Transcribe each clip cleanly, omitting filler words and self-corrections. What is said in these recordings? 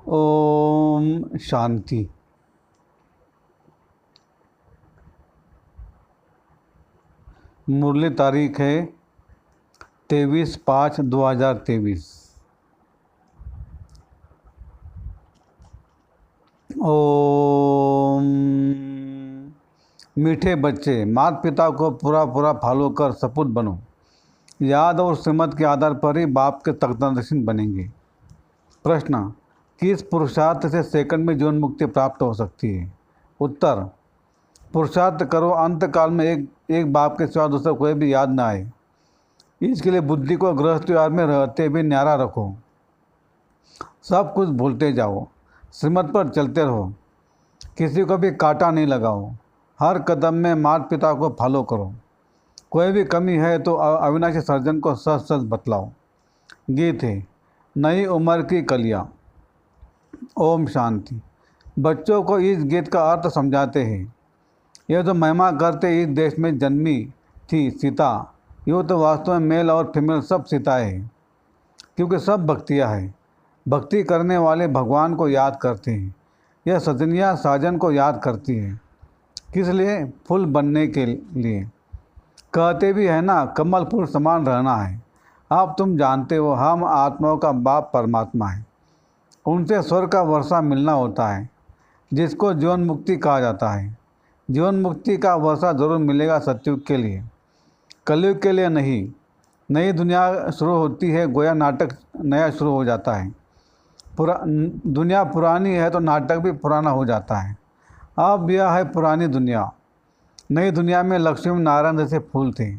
ओम शांति। मुरली तारीख है 23/5/2023। ओम। मीठे बच्चे, माता पिता को पूरा पूरा फॉलो कर सपूत बनो। याद और श्रीमत के आधार पर ही बाप के तख्तानशीन बनेंगे। प्रश्न, किस पुरुषार्थ से सेकंड में जीवन मुक्ति प्राप्त हो सकती है? उत्तर, पुरुषार्थ करो अंत काल में एक बाप के सिवा दूसरा कोई भी याद ना आए। इसके लिए बुद्धि को गृहस्थ व्यवहार में रहते भी न्यारा रखो। सब कुछ भूलते जाओ, श्रीमत पर चलते रहो, किसी को भी कांटा नहीं लगाओ। हर कदम में माता पिता को फॉलो करो। कोई भी कमी है तो अविनाशी सर्जन को सच सच बतलाओ। गीत है नई उम्र की कलियाँ। ओम शांति। बच्चों को इस गीत का अर्थ समझाते हैं। यह तो महिमा करते इस देश में जन्मी थी सीता, यूँ तो वास्तव में मेल और फीमेल सब सीताएँ हैं, क्योंकि सब भक्तियाँ हैं। भक्ति करने वाले भगवान को याद करते हैं। यह सजनियाँ साजन को याद करती हैं। किस लिए? फूल बनने के लिए। कहते भी है ना, कमल फूल समान रहना है। अब तुम जानते हो हम आत्माओं का बाप परमात्मा है। उनसे स्वर्ग का वर्षा मिलना होता है, जिसको जीवन मुक्ति कहा जाता है। जीवन मुक्ति का वर्षा जरूर मिलेगा सतयुग के लिए, कलयुग के लिए नहीं। नई दुनिया शुरू होती है, गोया नाटक नया शुरू हो जाता है। दुनिया पुरानी है तो नाटक भी पुराना हो जाता है। अब यह है पुरानी दुनिया। नई दुनिया में लक्ष्मी नारायण जैसे फूल थे।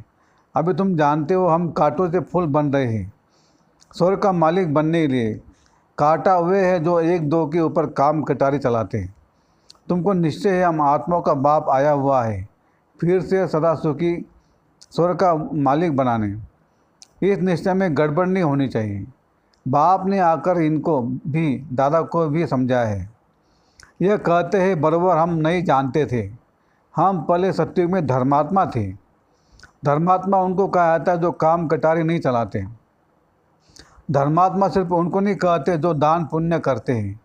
अभी तुम जानते हो हम कांटों से फूल बन रहे हैं। स्वर्ग का मालिक बनने के लिए कांटा वे है जो एक दो के ऊपर काम कटारी चलाते हैं। तुमको निश्चय है हम आत्माओं का बाप आया हुआ है, फिर से सदा सुखी स्वर्ग का मालिक बनाने। इस निश्चय में गड़बड़ नहीं होनी चाहिए। बाप ने आकर इनको भी, दादा को भी समझाया है। यह कहते हैं बराबर हम नहीं जानते थे। हम पहले सत्युग में धर्मात्मा थे। धर्मात्मा उनको कहा जाता है जो काम कटारी नहीं चलाते। धर्मात्मा सिर्फ उनको नहीं कहते जो दान पुण्य करते हैं।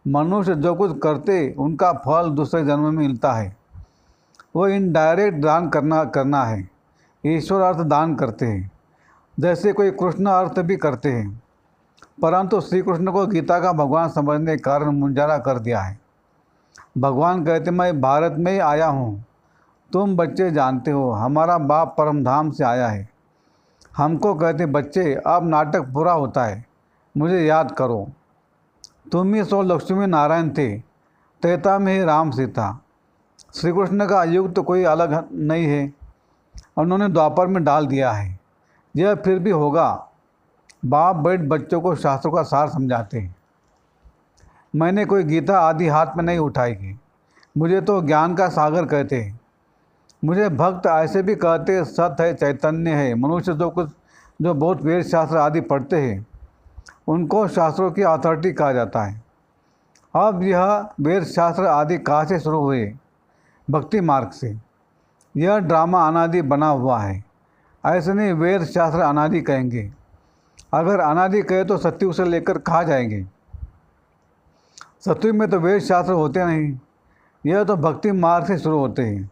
मनुष्य जो कुछ करते उनका फल दूसरे जन्म में मिलता है। वो इनडायरेक्ट दान करना है। ईश्वर अर्थ दान करते हैं, जैसे कोई कृष्ण अर्थ भी करते हैं। परंतु श्री कृष्ण को गीता का भगवान समझने के कारण मुंजारा कर दिया है। भगवान कहते मैं भारत में ही आया हूँ। तुम बच्चे जानते हो हमारा बाप परमधाम से आया है। हमको कहते बच्चे अब नाटक पूरा होता है, मुझे याद करो। तुम ही सो लक्ष्मी नारायण थे, त्रेता में ही राम सीता। श्री कृष्ण का युग तो कोई अलग नहीं है, उन्होंने द्वापर में डाल दिया है। यह फिर भी होगा। बाप बैठ बच्चों को शास्त्रों का सार समझाते हैं। मैंने कोई गीता आदि हाथ में नहीं उठाएगी। मुझे तो ज्ञान का सागर कहते हैं। मुझे भक्त ऐसे भी कहते सत है, चैतन्य है। मनुष्य जो बहुत वेद शास्त्र आदि पढ़ते हैं उनको शास्त्रों की अथॉरिटी कहा जाता है। अब यह वेद शास्त्र आदि कहाँ से शुरू हुए? भक्ति मार्ग से। यह ड्रामा अनादि बना हुआ है। ऐसे नहीं वेद शास्त्र अनादि कहेंगे। अगर अनादि कहे तो सत्युग से लेकर कहाँ जाएंगे? सत्युग में तो वेद शास्त्र होते नहीं। यह तो भक्ति मार्ग से शुरू होते हैं।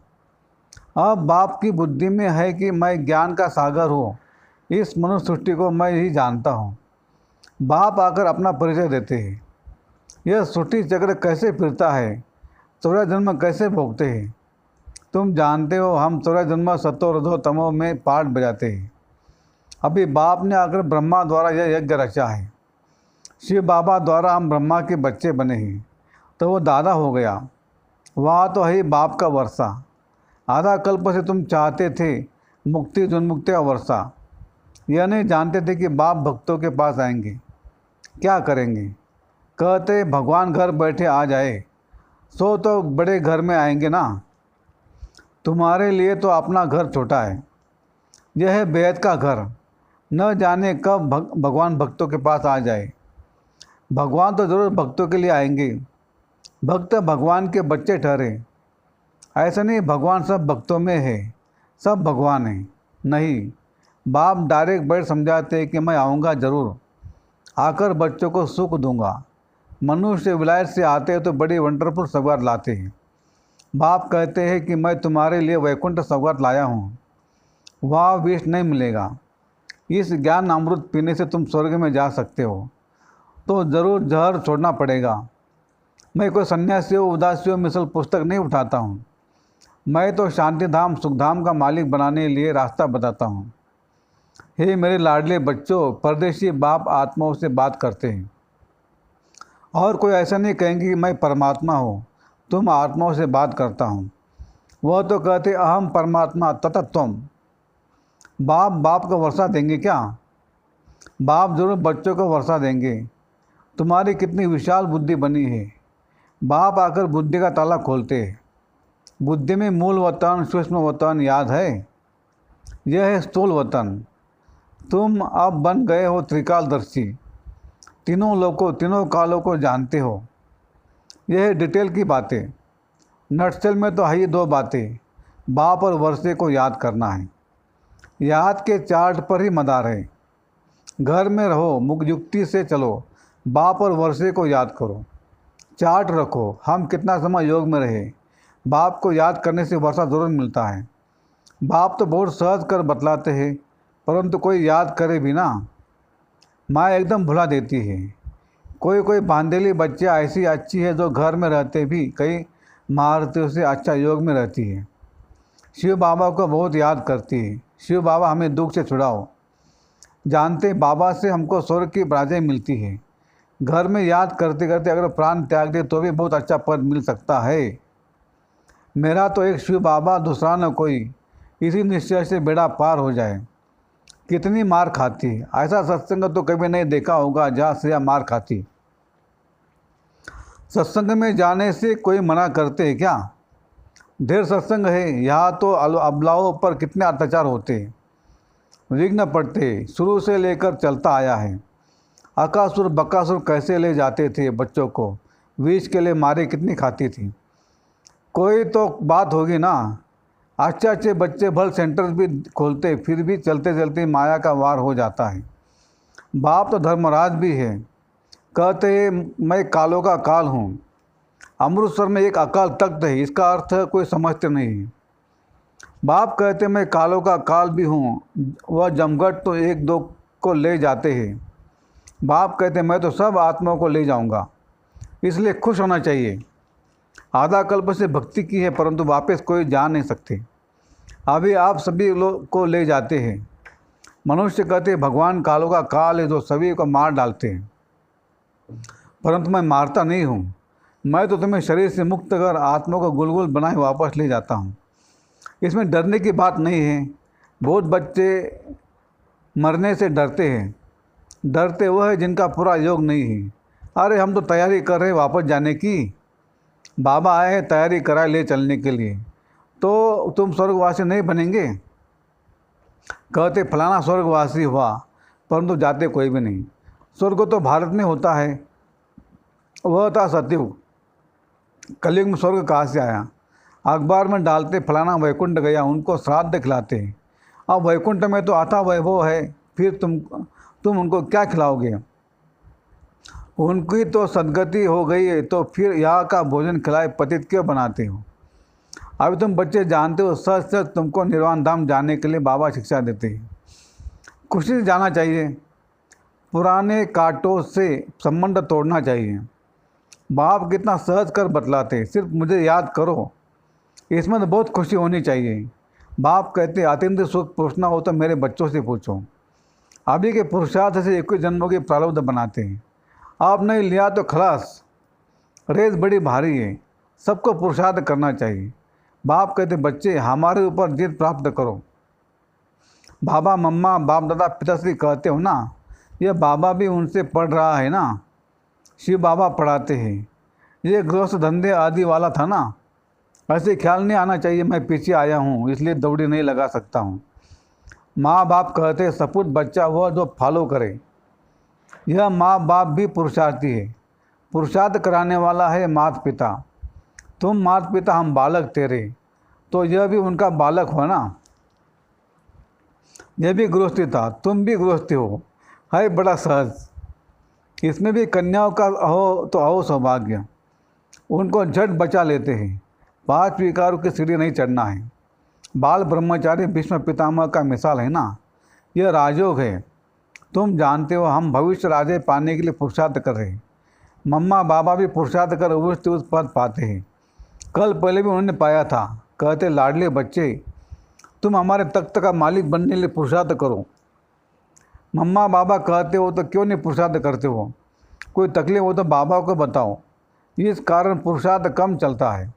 अब बाप की बुद्धि में है कि मैं ज्ञान का सागर हूँ, इस मनुष्य सृष्टि को मैं ही जानता हूँ। बाप आकर अपना परिचय देते हैं। यह सृष्टि चक्र कैसे फिरता है, 14 जन्म कैसे भोगते हैं। तुम जानते हो हम 14 जन्म सतो रजो तमो में पाठ बजाते हैं। अभी बाप ने आकर ब्रह्मा द्वारा यह यज्ञ रचा है। शिव बाबा द्वारा हम ब्रह्मा के बच्चे बने हैं, तो वो दादा हो गया। वहाँ तो है बाप का वर्षा। आधा कल्प से तुम चाहते थे मुक्ति उन्मुक्ति का वर्षा। यह नहीं जानते थे कि बाप भक्तों के पास आएंगे। क्या करेंगे? कहते भगवान घर बैठे आ जाए, सो तो बड़े घर में आएंगे ना। तुम्हारे लिए तो अपना घर छोटा है। यह है बेहद का घर। न जाने कब भगवान भक्तों के पास आ जाए। भगवान तो ज़रूर भक्तों के लिए आएंगे। भक्त भगवान के बच्चे ठहरे। ऐसा नहीं भगवान सब भक्तों में है, सब भगवान है। नहीं, बाप डायरेक्ट बैठ समझाते हैं कि मैं आऊँगा ज़रूर, आकर बच्चों को सुख दूंगा। मनुष्य विलायत से आते हैं तो बड़ी वंडरफुल सौगात लाते हैं। बाप कहते हैं कि मैं तुम्हारे लिए वैकुंठ सौगात लाया हूँ, वह विष नहीं मिलेगा। इस ज्ञान अमृत पीने से तुम स्वर्ग में जा सकते हो, तो ज़रूर जहर छोड़ना पड़ेगा। मैं कोई सन्यासियों उदासियों मिसल पुस्तक नहीं उठाता हूँ, मैं तो शांति धाम सुख धाम का मालिक बनाने के लिए रास्ता बताता हूँ। हे मेरे लाडले बच्चों, परदेशी बाप आत्माओं से बात करते हैं और कोई ऐसा नहीं कहेंगे कि मैं परमात्मा हूँ, तुम आत्माओं से बात करता हूँ। वह तो कहते अहम परमात्मा तथा तुम। बाप बाप को वर्षा देंगे क्या? बाप जरूर बच्चों को वर्षा देंगे। तुम्हारी कितनी विशाल बुद्धि बनी है। बाप आकर बुद्धि का ताला खोलते हैं। बुद्धि में मूल वतन सूक्ष्म वतन याद है, यह है स्थूल वतन। तुम अब बन गए हो त्रिकालदर्शी, तीनों लोगों तीनों कालों को जानते हो। यह है डिटेल की बातें। नटसेल में तो है ही दो बातें, बाप और वर्षे को याद करना है। याद के चार्ट पर ही मदार है। घर में रहो, मुख युक्ति से चलो, बाप और वर्षे को याद करो। चार्ट रखो, हम कितना समय योग में रहे। बाप को याद करने से वर्षा ज़रूर मिलता है। बाप तो बहुत सहज कर बतलाते हैं, परंतु कोई याद करे भी ना, माँ एकदम भुला देती है। कोई कोई बांधेली बच्चियाँ ऐसी अच्छी है जो घर में रहते भी कई महारथियों से अच्छा योग में रहती है। शिव बाबा को बहुत याद करती है। शिव बाबा हमें दुख से छुड़ाओ। जानते बाबा से हमको स्वर्ग की राजें मिलती है। घर में याद करते करते अगर प्राण त्याग दे तो भी बहुत अच्छा पद मिल सकता है। मेरा तो एक शिव बाबा, दूसरा न कोई, इसी निश्चय से बेड़ा पार हो जाए। कितनी मार खाती, ऐसा सत्संग तो कभी नहीं देखा होगा जहाँ से मार खाती। सत्संग में जाने से कोई मना करते हैं क्या? ढेर सत्संग है, यहाँ तो अबलाओं पर कितने अत्याचार होते हैं, विघ्न पड़ते, शुरू से लेकर चलता आया है। अकासुर बकासुर कैसे ले जाते थे बच्चों को, विष के लिए मारे कितनी खाती थी। कोई तो बात होगी ना। अच्छे अच्छे बच्चे भल सेंटर भी खोलते, फिर भी चलते चलते माया का वार हो जाता है। बाप तो धर्मराज भी है, कहते हैं मैं कालों का काल हूँ। अमृतसर में एक अकाल तख्त है, इसका अर्थ कोई समझते नहीं है। बाप कहते मैं कालों का काल भी हूँ, वह जमघट तो एक दो को ले जाते हैं। बाप कहते मैं तो सब आत्माओं को ले जाऊँगा, इसलिए खुश होना चाहिए। आधा कल्प से भक्ति की है, परंतु वापस कोई जा नहीं सकते। अभी आप सभी लोग को ले जाते हैं। मनुष्य कहते भगवान कालों का काल है जो सभी को मार डालते हैं, परंतु मैं मारता नहीं हूँ। मैं तो तुम्हें शरीर से मुक्त कर आत्मा को गुलगुल बनाए वापस ले जाता हूँ। इसमें डरने की बात नहीं है। बहुत बच्चे मरने से डरते हैं। डरते वो है जिनका पूरा योग नहीं है। अरे हम तो तैयारी कर रहे हैं वापस जाने की। बाबा आए हैं तैयारी कराए ले चलने के लिए, तो तुम स्वर्गवासी नहीं बनेंगे। कहते फलाना स्वर्गवासी हुआ, परंतु जाते कोई भी नहीं। स्वर्ग तो भारत में होता है, वह था सतयुग। कलयुग में स्वर्ग कहाँ से आया? अखबार में डालते फलाना वैकुंठ गया, उनको श्राद्ध खिलाते हैं। अब वैकुंठ में तो आता वैभव है, फिर तुम उनको क्या खिलाओगे? उनकी तो सदगति हो गई है, तो फिर यहाँ का भोजन खिलाए पतित क्यों बनाते हो? अभी तुम बच्चे जानते हो, सच सच तुमको निर्वाण धाम जाने के लिए बाबा शिक्षा देते हैं। खुशी से जाना चाहिए, पुराने कांटों से संबंध तोड़ना चाहिए। बाप कितना सहज कर बतलाते, सिर्फ मुझे याद करो, इसमें तो बहुत खुशी होनी चाहिए। बाप कहते अत्यंत सुख पूछना हो तो मेरे बच्चों से पूछो। अभी के पुरुषार्थ से 21 जन्मों के प्रारब्ध बनाते हैं। आप नहीं लिया तो खलास, रेस बड़ी भारी है, सबको पुरुषार्थ करना चाहिए। बाप कहते बच्चे हमारे ऊपर जीत प्राप्त करो। बाबा मम्मा बाप दादा पिताश्री कहते हो ना, यह बाबा भी उनसे पढ़ रहा है ना। शिव बाबा पढ़ाते हैं। ये गृहस्थ धंधे आदि वाला था ना, ऐसे ख्याल नहीं आना चाहिए मैं पीछे आया हूँ इसलिए दौड़ी नहीं लगा सकता हूँ। माँ बाप कहते सपूत बच्चा वह जो फॉलो करे। यह माँ बाप भी पुरुषार्थी है, पुरुषार्थ कराने वाला है माता पिता। तुम माता पिता हम बालक तेरे, तो यह भी उनका बालक हो ना। यह भी गृहस्थी था, तुम भी गृहस्थी हो, है बड़ा सहज। इसमें भी कन्याओं का हो तो अहो सौभाग्य, उनको झट बचा लेते हैं। 5 विकारों की सीढ़ी नहीं चढ़ना है। बाल ब्रह्मचारी भीष्म पितामह का मिसाल है ना। यह राजयोग है। तुम जानते हो हम भविष्य राजे पाने के लिए पुरुषार्थ कर रहे हैं। मम्मा बाबा भी पुरुषार्थ कर उस पद पाते हैं। कल पहले भी उन्होंने पाया था। कहते लाडले बच्चे, तुम हमारे तख्त का मालिक बनने के लिए पुरुषार्थ करो। मम्मा बाबा कहते हो तो क्यों नहीं पुरुषार्थ करते हो? कोई तकलीफ हो तो बाबा को बताओ। इस कारण पुरुषार्थ कम चलता है।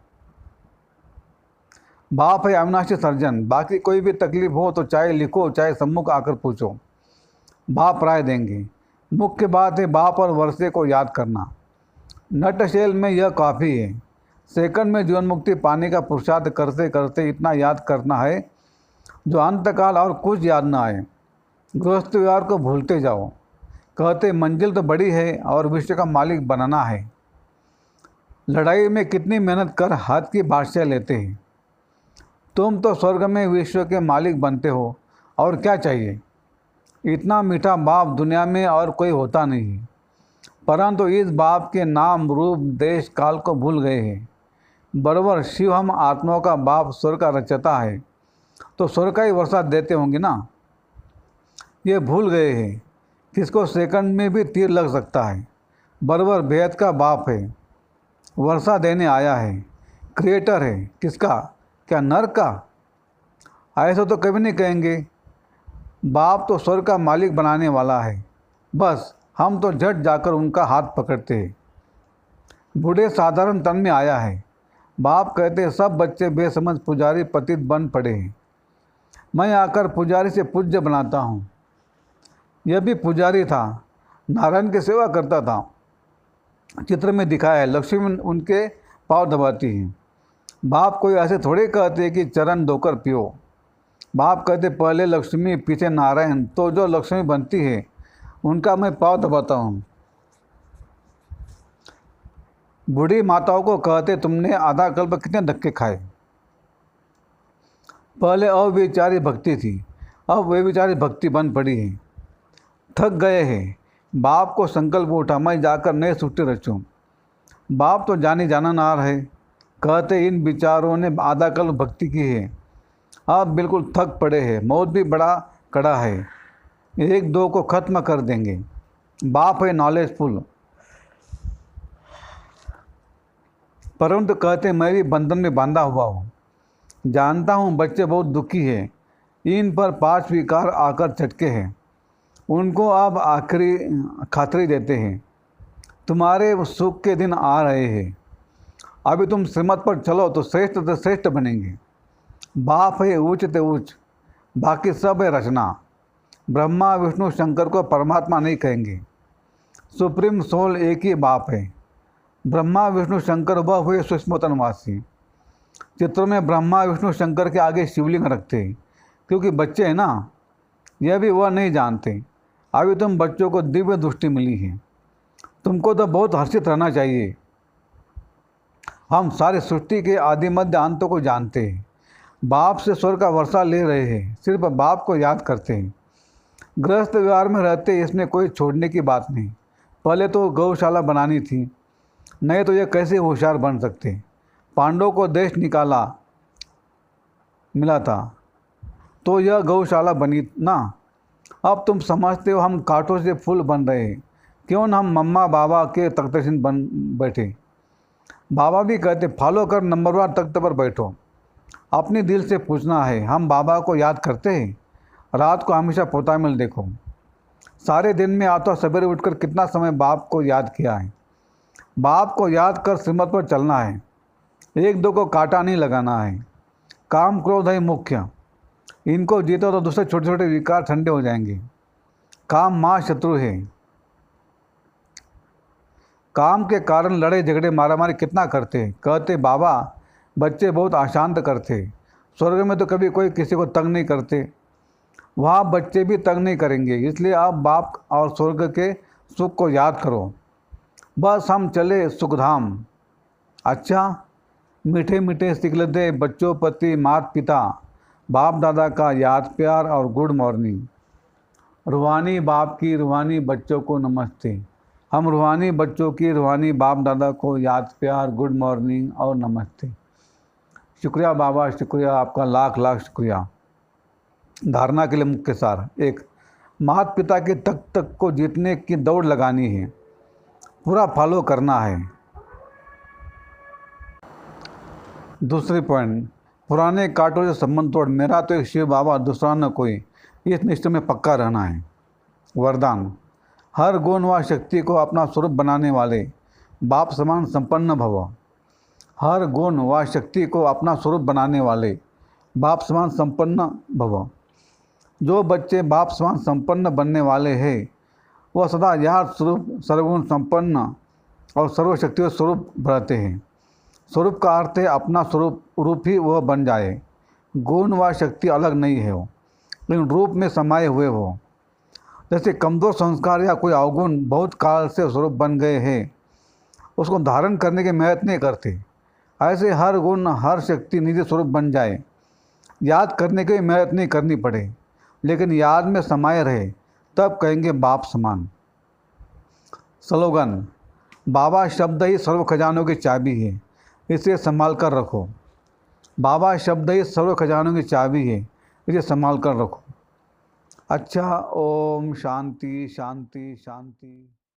बाप है अविनाशी सर्जन। बाकी कोई भी तकलीफ हो तो चाहे लिखो चाहे सम्मुख आकर पूछो, बाप राय देंगे। मुख्य बात है बाप और वर्षे को याद करना। नटशेल में यह काफ़ी है। सेकंड में जीवन मुक्ति पाने का पुरुषार्थ करते करते इतना याद करना है जो अंतकाल और कुछ याद ना आए। गृहस्थ व्यवहार को भूलते जाओ। कहते मंजिल तो बड़ी है और विश्व का मालिक बनाना है। लड़ाई में कितनी मेहनत कर हाथ की बादशाह लेते हैं। तुम तो स्वर्ग में विश्व के मालिक बनते हो, और क्या चाहिए? इतना मीठा बाप दुनिया में और कोई होता नहीं है। परंतु इस बाप के नाम रूप देश काल को भूल गए हैं। बराबर शिव हम आत्माओं का बाप स्वर्ग का रचता है, तो स्वर्ग का ही वर्षा देते होंगे ना। ये भूल गए हैं किसको सेकंड में भी तीर लग सकता है। बराबर बेहद का बाप है, वर्षा देने आया है। क्रिएटर है किसका? क्या नर्क का? ऐसा तो कभी नहीं कहेंगे। बाप तो स्वर्ग का मालिक बनाने वाला है, बस हम तो झट जाकर उनका हाथ पकड़ते हैं। बूढ़े साधारण तन में आया है। बाप कहते सब बच्चे बेसमझ पुजारी पतित बन पड़े हैं। मैं आकर पुजारी से पूज्य बनाता हूँ। यह भी पुजारी था, नारायण की सेवा करता था। चित्र में दिखाया है लक्ष्मी उनके पाँव दबाती है। बाप कोई ऐसे थोड़े कहते कि चरण धोकर पियो। बाप कहते पहले लक्ष्मी पीछे नारायण, तो जो लक्ष्मी बनती है उनका मैं पाँव दबाता हूँ। बूढ़ी माताओं को कहते तुमने आधा कल्प कितने धक्के खाए। पहले अविचारी भक्ति थी, अब वे विचारी भक्ति बन पड़ी है। थक गए हैं। बाप को संकल्प उठा मैं जाकर नए छुट्टी रचूं। बाप तो जाने जाना ना रहे। कहते इन विचारों ने आधा कल्प भक्ति की है, अब बिल्कुल थक पड़े हैं। मौत भी बड़ा कड़ा है, 1-2 को ख़त्म कर देंगे। बाप है नॉलेजफुल, परंतु कहते मैं भी बंधन में बांधा हुआ हूँ। जानता हूँ बच्चे बहुत दुखी हैं। इन पर 5 विकार आकर चटके हैं। उनको अब आखिरी खातरी देते हैं। तुम्हारे सुख के दिन आ रहे हैं। अभी तुम श्रीमत पर चलो तो श्रेष्ठ से श्रेष्ठ बनेंगे। बाप है उच्च ते उच्च, बाकी सब है रचना। ब्रह्मा विष्णु शंकर को परमात्मा नहीं कहेंगे। सुप्रीम सोल एक ही बाप है। ब्रह्मा विष्णु शंकर वह हुए सूक्ष्मतनवासी। चित्रों में ब्रह्मा विष्णु शंकर के आगे शिवलिंग रखते हैं, क्योंकि बच्चे हैं ना। यह भी वह नहीं जानते। अभी तुम बच्चों को दिव्य दृष्टि मिली है। तुमको तो बहुत हर्षित रहना चाहिए। हम सारे सृष्टि के आदि मध्य अंतों को जानते हैं। बाप से स्वर्ग का वर्षा ले रहे हैं, सिर्फ बाप को याद करते हैं। गृहस्थ व्यवहार में रहते इसमें कोई छोड़ने की बात नहीं। पहले तो गौशाला बनानी थी, नहीं तो ये कैसे होशियार बन सकते। पांडवों को देश निकाला मिला था तो यह गौशाला बनी ना। अब तुम समझते हो हम कांटों से फूल बन रहे हैं, क्यों न हम मम्मा बाबा के तख्तसिन बन बैठे। बाबा भी कहते फॉलो कर नंबरवार तख्त पर बैठो। अपने दिल से पूछना है हम बाबा को याद करते हैं। रात को हमेशा पोता मिल देखो। सारे दिन में आता सवेरे उठकर कितना समय बाप को याद किया है। बाप को याद कर श्रीमत पर चलना है। 1-2 को कांटा नहीं लगाना है। काम क्रोध है मुख्य, इनको जीतो तो दूसरे छोटे छोटे विकार ठंडे हो जाएंगे। काम माँ शत्रु है। काम के कारण लड़े झगड़े मारामारी कितना करते हैं। कहते बाबा बच्चे बहुत अशांत करते। स्वर्ग में तो कभी कोई किसी को तंग नहीं करते, वहाँ बच्चे भी तंग नहीं करेंगे। इसलिए आप बाप और स्वर्ग के सुख को याद करो। बस हम चले सुखधाम। अच्छा, मीठे मीठे सिकलते बच्चों पति माता पिता बाप दादा का याद प्यार और गुड मॉर्निंग। रूहानी बाप की रूहानी बच्चों को नमस्ते। हम रूहानी बच्चों की रूहानी बाप दादा को याद, प्यार, गुड मॉर्निंग और नमस्ते। शुक्रिया बाबा, शुक्रिया, आपका लाख लाख शुक्रिया। धारणा के लिए मुख्य सार। 1, माता पिता के तक को जीतने की दौड़ लगानी है, पूरा फॉलो करना है। दूसरी पॉइंट, पुराने कांटों से संबंध तोड़, मेरा तो एक शिव बाबा, दूसरा न कोई, इस निष्ठा में पक्का रहना है। वरदान, हर गुण व शक्ति को अपना स्वरूप बनाने वाले बाप समान संपन्न भव। हर गुण व शक्ति को अपना स्वरूप बनाने वाले बाप समान संपन्न भव। जो बच्चे बाप समान संपन्न बनने वाले हैं वह सदा याद स्वरूप, सर्वगुण संपन्न और सर्वशक्ति स्वरूप रहते हैं। स्वरूप का अर्थ है अपना स्वरूप रूप ही वह बन जाए। गुण व शक्ति अलग नहीं है वो, लेकिन रूप में समाये हुए हो। जैसे कमज़ोर संस्कार या कोई अवगुण बहुत काल से स्वरूप बन गए हैं, उसको धारण करने की मेहनत नहीं करते, ऐसे हर गुण हर शक्ति निजी स्वरूप बन जाए, याद करने की मेहनत नहीं करनी पड़े, लेकिन याद में समाये रहे, तब कहेंगे बाप समान। स्लोगन, बाबा शब्द ही सर्व खजानों की चाबी है, इसे संभाल कर रखो। बाबा शब्द ही सर्व खजानों की चाबी है, इसे संभाल कर रखो। अच्छा, ओम शांति शांति शांति।